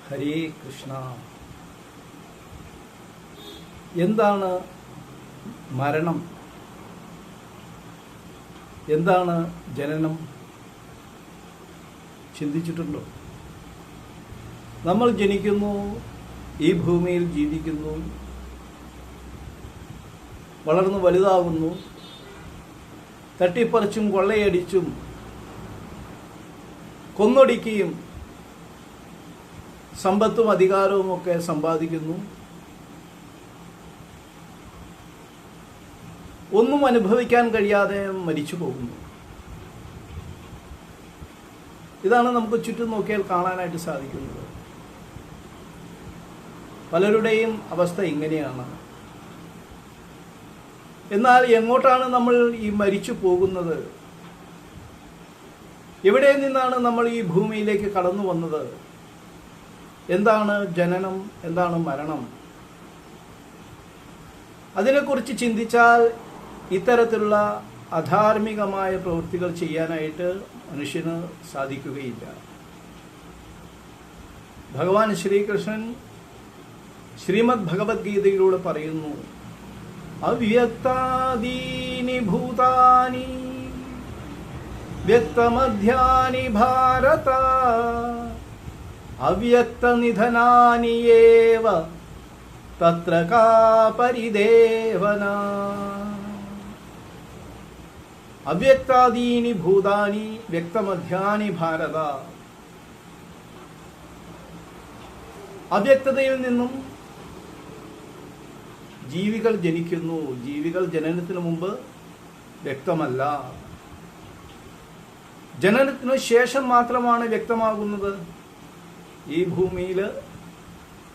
ഹരേ കൃഷ്ണ. എന്താണ് മരണം? എന്താണ് ജനനം? ചിന്തിച്ചിട്ടുണ്ടോ? നമ്മൾ ജനിക്കുന്നു, ഈ ഭൂമിയിൽ ജീവിക്കുന്നു, വളർന്നു വലുതാകുന്നു, തട്ടിപ്പറിച്ചും കൊള്ളയടിച്ചും കൊന്നൊടുക്കിയും സമ്പത്തും അധികാരവും ഒക്കെ സമ്പാദിക്കുന്നു. ഒന്നും അനുഭവിക്കാൻ കഴിയാതെ മരിച്ചു പോകുന്നു. ഇതാണ് നമുക്ക് ചുറ്റും നോക്കിയാൽ കാണാനായിട്ട് സാധിക്കുന്നത്. പലരുടെയും അവസ്ഥ ഇങ്ങനെയാണ്. എന്നാൽ എങ്ങോട്ടാണ് നമ്മൾ ഈ മരിച്ചു പോകുന്നത്? എവിടെ നിന്നാണ് നമ്മൾ ഈ ഭൂമിയിലേക്ക് കടന്നു വന്നത്? എന്താണ് ജനനം? എന്താണ് മരണം? അതിനെക്കുറിച്ച് ചിന്തിച്ചാൽ ഇത്തരത്തിലുള്ള അധാർമികമായ പ്രവൃത്തികൾ ചെയ്യാനായിട്ട് മനുഷ്യന് സാധിക്കുകയില്ല. ഭഗവാൻ ശ്രീകൃഷ്ണൻ ശ്രീമദ് ഭഗവത്ഗീതയിലൂടെ പറയുന്നു, അവ്യക്താദീനി ഭൂതാനി വ്യക്തമധ്യാനി ഭാരത അവ്യക്തനിധനാനി ഏവ തത്ര കാ പരിദേവന. അവ്യക്താദീനി ഭൂതാനി വ്യക്തമധ്യാനി ഭാരത. അവ്യക്തതയിൽ നിന്നും ജീവികൾ ജനിക്കുന്നു. ജീവികൾ ജനനത്തിന് മുമ്പ് വ്യക്തമല്ല. ജനനത്തിനു ശേഷം മാത്രമാണ് വ്യക്തമാകുന്നത്. ഈ ഭൂമിയിൽ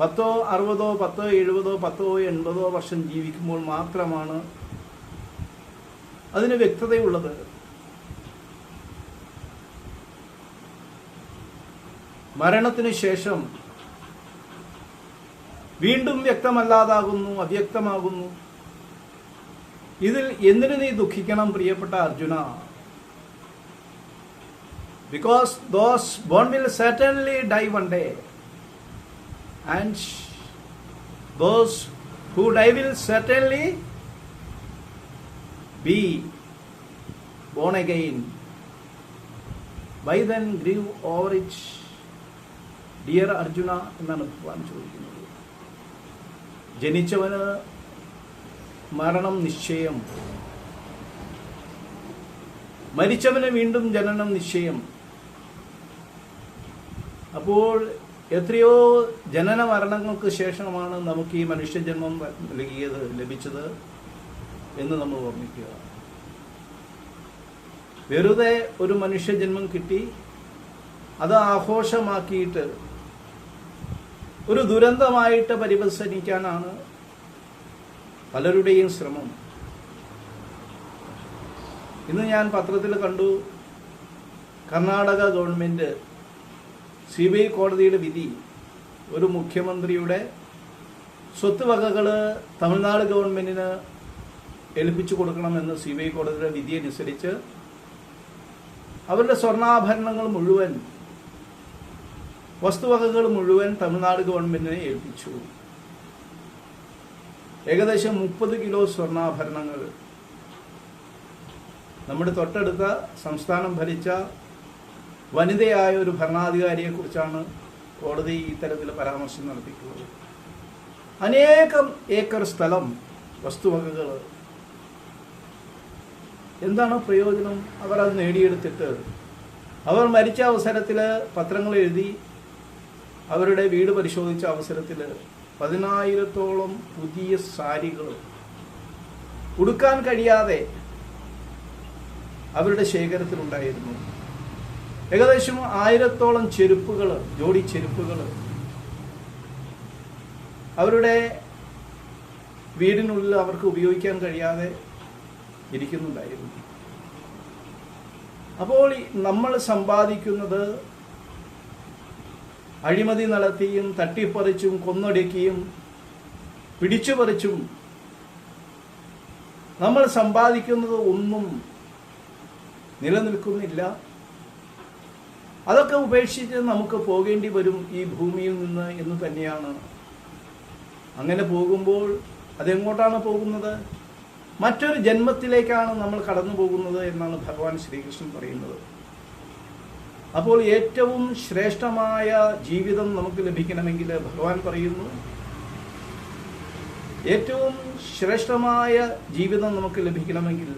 10, 60, 10, 70, 10, 80 വർഷം ജീവിക്കുമ്പോൾ മാത്രമാണ് അതിന് വ്യക്തതയുള്ളത്. മരണത്തിനു ശേഷം വീണ്ടും വ്യക്തമല്ലാതാകുന്നു, അവ്യക്തമാകുന്നു. ഇതിൽ എന്തിനു നീ ദുഃഖിക്കണം പ്രിയപ്പെട്ട Arjuna? Because those born will certainly die one day, and those who die will certainly be born again. Why then grieve over it, dear Arjuna? എന്നാണ് ഭഗവാൻ ചോദിക്കുന്നത്. ജനിച്ചവന് മരണം നിശ്ചയം, മരിച്ചവന് വീണ്ടും ജനനം നിശ്ചയം. അപ്പോൾ എത്രയോ ജനന മരണങ്ങൾക്ക് ശേഷമാണ് നമുക്ക് ഈ മനുഷ്യജന്മം ലഭിച്ചത് എന്ന് നമ്മൾ ഓർമ്മിക്കുക. വെറുതെ ഒരു മനുഷ്യജന്മം കിട്ടി അത് ആഘോഷമാക്കിയിട്ട് ഒരു ദുരന്തമായിട്ട് പരിവസാനിക്കാനാണ് പലരുടെയും ശ്രമം. ഇന്ന് ഞാൻ പത്രത്തിൽ കണ്ടു, കർണാടക ഗവൺമെന്റ് CBI കോടതിയുടെ വിധി, ഒരു മുഖ്യമന്ത്രിയുടെ സ്വത്ത് വകകൾ തമിഴ്നാട് ഗവൺമെന്റിന് ഏൽപ്പിച്ചു കൊടുക്കണമെന്ന് CBI കോടതിയുടെ വിധി അനുസരിച്ച് അവരുടെ സ്വർണ്ണാഭരണങ്ങൾ മുഴുവൻ, വസ്തുവകകൾ മുഴുവൻ തമിഴ്നാട് ഗവൺമെന്റിനെ ഏൽപ്പിച്ചു. ഏകദേശം 30 കിലോ സ്വർണ്ണാഭരണങ്ങൾ. നമ്മുടെ തൊട്ടടുത്ത സംസ്ഥാനം ഭരിച്ച വനിതയായ ഒരു ഭരണാധികാരിയെ കുറിച്ചാണ് കോടതി ഇത്തരത്തിൽ പരാമർശം നടത്തിയിട്ടുള്ളത്. അനേകം ഏക്കർ സ്ഥലം, വസ്തുവകകൾ. എന്താണ് പ്രയോജനം? അവർ അത് നേടിയെടുത്തിട്ട് അവർ മരിച്ച അവസരത്തിൽ പത്രങ്ങൾ എഴുതി, അവരുടെ വീട് പരിശോധിച്ച അവസരത്തിൽ 10,000-ഓളം പുതിയ സാരികൾ ഉടുക്കാൻ കഴിയാതെ അവരുടെ ശേഖരത്തിലുണ്ടായിരുന്നു. ഏകദേശം 1000-ഓളം ചെരുപ്പുകൾ, ജോഡി ചെരുപ്പുകൾ അവരുടെ വീടിനുള്ളിൽ അവർക്ക് ഉപയോഗിക്കാൻ കഴിയാതെ ഇരിക്കുന്നുണ്ടായിരുന്നു. അപ്പോൾ നമ്മൾ സമ്പാദിക്കുന്നത് അഴിമതി നടത്തിയും തട്ടിപ്പറിച്ചും കൊന്നൊടുക്കിയും പിടിച്ചുപറിച്ചും നമ്മൾ സമ്പാദിക്കുന്നത് ഒന്നും നിലനിൽക്കുന്നില്ല. അതൊക്കെ ഉപേക്ഷിച്ച് നമുക്ക് പോകേണ്ടി വരും ഈ ഭൂമിയിൽ നിന്ന് എന്ന് തന്നെയാണ്. അങ്ങനെ പോകുമ്പോൾ അതെങ്ങോട്ടാണ് പോകുന്നത്? മറ്റൊരു ജന്മത്തിലേക്കാണ് നമ്മൾ കടന്നു പോകുന്നത് എന്നാണ് ഭഗവാൻ ശ്രീകൃഷ്ണൻ പറയുന്നത്. അപ്പോൾ ഏറ്റവും ശ്രേഷ്ഠമായ ജീവിതം നമുക്ക് ലഭിക്കണമെങ്കിൽ ഭഗവാൻ പറയുന്നു, ഏറ്റവും ശ്രേഷ്ഠമായ ജീവിതം നമുക്ക് ലഭിക്കണമെങ്കിൽ